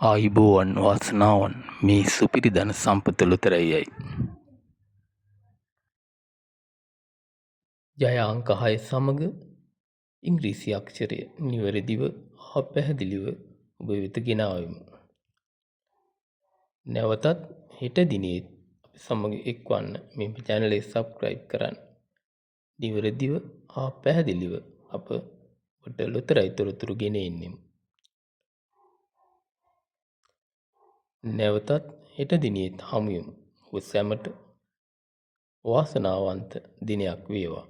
ආයුබෝවන් වාසනාවන් මේ සුපිරි ධන සම්පත ලොතරැයයි. ජය අංක 6 සමග ඉංග්‍රීසි අක්ෂරය නිවැරදිව හා පැහැදිලිව ඔබ වෙත ගෙනාවෙමු. නැවතත් හෙට දිනේ අපි සමග එක්වන්න මේ channel එක subscribe කරන්න. නිවැරදිව හා පැහැදිලිව අප ඔබට ලොතරැයි තොරතුරු ගෙන එන්නෙමු. නැවතත් හෙට දිනේත් හමු වෙමු. ඔබ සැමට වාසනාවන්ත දිනයක් වේවා.